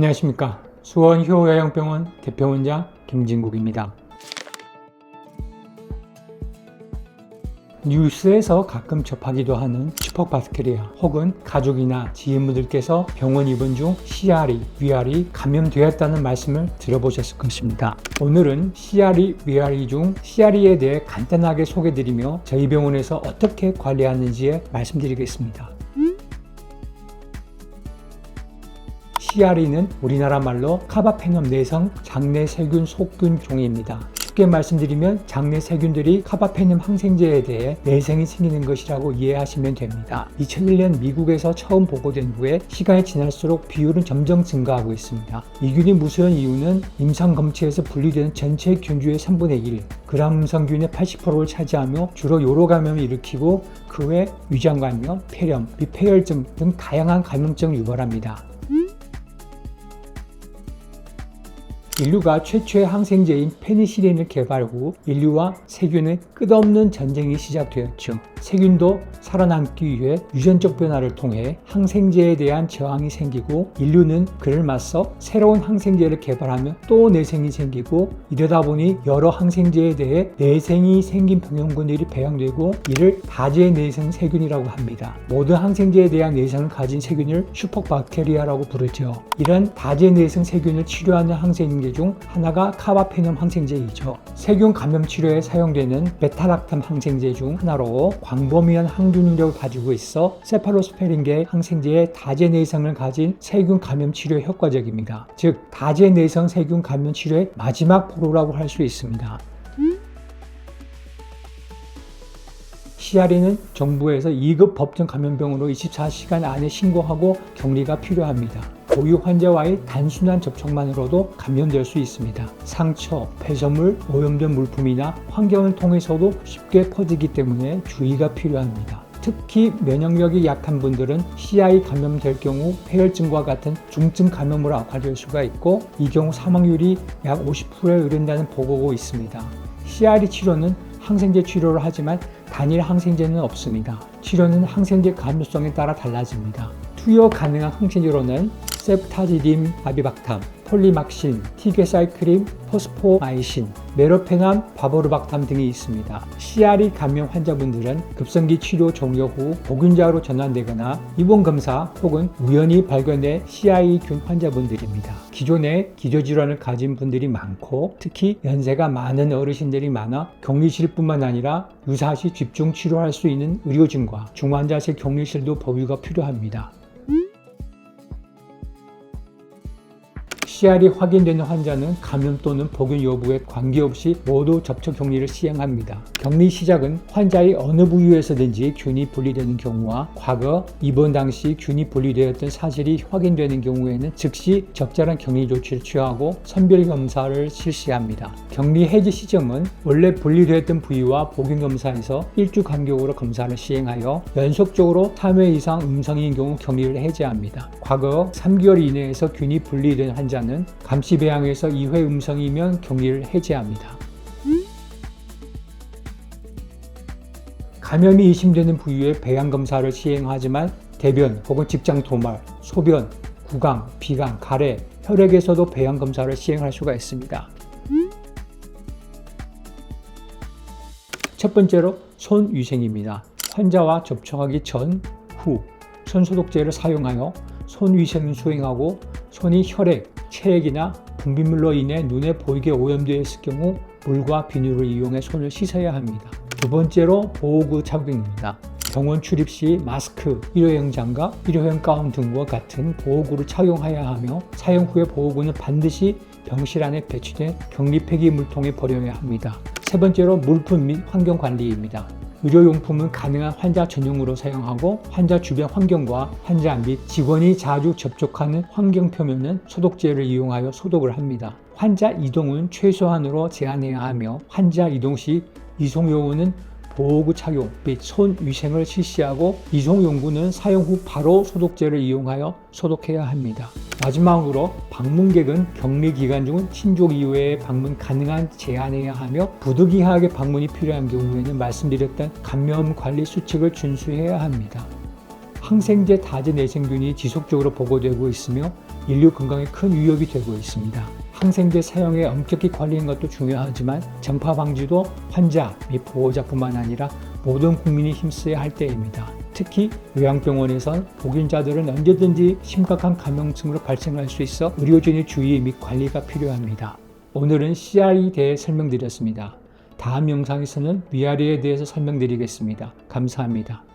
안녕하십니까. 수원효요양병원 대표원장 김진국입니다. 뉴스에서 가끔 접하기도 하는 슈퍼박테리아 혹은 가족이나 지인분들께서 병원 입원 중 CRE, VRE 감염되었다는 말씀을 들어보셨을 것입니다. 오늘은 CRE, VRE 중 CRE에 대해 간단하게 소개드리며 저희 병원에서 어떻게 관리하는지에 말씀드리겠습니다. CRE는 우리나라 말로 카바페넘 내성 장내 세균 속균 종입니다. 쉽게 말씀드리면 장내 세균들이 카바페넘 항생제에 대해 내성이 생기는 것이라고 이해하시면 됩니다. 2001년 미국에서 처음 보고된 후에 시간이 지날수록 비율은 점점 증가하고 있습니다. 이 균이 무서운 이유는 임상 검체에서 분리되는 전체 균주의 3분의 1, 그람음성균의 80%를 차지하며 주로 요로 감염을 일으키고 그 외 위장 감염, 폐렴, 비폐혈증 등 다양한 감염증을 유발합니다. 인류가 최초의 항생제인 페니실린을 개발 후 인류와 세균의 끝없는 전쟁이 시작되었죠. 세균도 살아남기 위해 유전적 변화를 통해 항생제에 대한 저항이 생기고 인류는 그를 맞서 새로운 항생제를 개발하며 또 내생이 생기고 이러다 보니 여러 항생제에 대해 내생이 생긴 병원군들이 배양되고 이를 다제 내성 세균이라고 합니다. 모든 항생제에 대한 내성을 가진 세균을 슈퍼박테리아라고 부르죠. 이런 다제 내성 세균을 치료하는 항생제 중 하나가 카바페넘 항생제이죠. 세균 감염 치료에 사용되는 베타락탐 항생제 중 하나로 광범위한 항균 능력을 가지고 있어 세팔로스페린계 항생제의 다제 내성을 가진 세균 감염 치료에 효과적입니다. 즉 다제 내성 세균 감염 치료의 마지막 보루라고 할 수 있습니다. CRE는 정부에서 2급 법정 감염병으로 24시간 안에 신고하고 격리가 필요합니다. 고유 환자와의 단순한 접촉만으로도 감염될 수 있습니다. 상처, 폐쇄물, 오염된 물품이나 환경을 통해서도 쉽게 퍼지기 때문에 주의가 필요합니다. 특히 면역력이 약한 분들은 CRE 감염될 경우 폐혈증과 같은 중증 감염으로 악화될 수가 있고 이 경우 사망률이 약 50%에 이른다는 보고가 있습니다. CRE 치료는 항생제 치료를 하지만 단일 항생제는 없습니다. 치료는 항생제 감염성에 따라 달라집니다. 투여 가능한 항생제로는 세프타지딘, 아비박탐, 폴리막신, 티게사이클린, 포스포마이신, 메로페남, 바보르박탐 등이 있습니다. CRE 감염 환자분들은 급성기 치료 종료 후 보균자로 전환되거나 입원 검사 혹은 우연히 발견된 CRE균 환자분들입니다. 기존에 기저질환을 가진 분들이 많고 특히 연세가 많은 어르신들이 많아 격리실뿐만 아니라 유사시 집중 치료할 수 있는 의료진과 중환자실 격리실도 보유가 필요합니다. CRE 확인되는 환자는 감염 또는 복용 여부에 관계없이 모두 접촉 격리를 시행합니다. 격리 시작은 환자의 어느 부위에서든지 균이 분리되는 경우와 과거 입원 당시 균이 분리되었던 사실이 확인되는 경우에는 즉시 적절한 격리 조치를 취하고 선별 검사를 실시합니다. 격리 해제 시점은 원래 분리되었던 부위와 복용 검사에서 1주 간격으로 검사를 시행하여 연속적으로 3회 이상 음성인 경우 격리를 해제합니다. 과거 3개월 이내에서 균이 분리된 환자는 감시 배양에서 2회 음성이면 격리를 해제합니다. 감염이 의심되는 부위에 배양 검사를 시행하지만 대변 혹은 직장 도말, 소변, 구강, 비강, 가래, 혈액에서도 배양 검사를 시행할 수가 있습니다. 첫 번째로 손 위생입니다. 환자와 접촉하기 전, 후 손 소독제를 사용하여 손 위생을 수행하고 손이 혈액, 체액이나 분비물로 인해 눈에 보이게 오염되어 있을 경우 물과 비누를 이용해 손을 씻어야 합니다. 두 번째로 보호구 착용입니다. 병원 출입 시 마스크, 일회용 장갑, 일회용 가운 등과 같은 보호구를 착용해야 하며 사용 후에 보호구는 반드시 병실 안에 배치된 격리 폐기 물통에 버려야 합니다. 세 번째로 물품 및 환경 관리입니다. 의료용품은 가능한 환자 전용으로 사용하고 환자 주변 환경과 환자 및 직원이 자주 접촉하는 환경 표면은 소독제를 이용하여 소독을 합니다. 환자 이동은 최소한으로 제한해야 하며 환자 이동 시 이송요구는 보호구 착용 및 손 위생을 실시하고 이송용구는 사용 후 바로 소독제를 이용하여 소독해야 합니다. 마지막으로 방문객은 격리 기간 중 친족 이외에 방문 가능한 제한해야 하며 부득이하게 방문이 필요한 경우에는 말씀드렸던 감염 관리 수칙을 준수해야 합니다. 항생제 다제 내생균이 지속적으로 보고되고 있으며 인류 건강에 큰 위협이 되고 있습니다. 항생제 사용에 엄격히 관리하는 것도 중요하지만 전파 방지도 환자 및 보호자뿐만 아니라 모든 국민이 힘써야 할 때입니다. 특히 요양병원에선 보균자들은 언제든지 심각한 감염증으로 발생할 수 있어 의료진의 주의 및 관리가 필요합니다. 오늘은 CR에 대해 설명드렸습니다. 다음 영상에서는 위아래에 대해서 설명드리겠습니다. 감사합니다.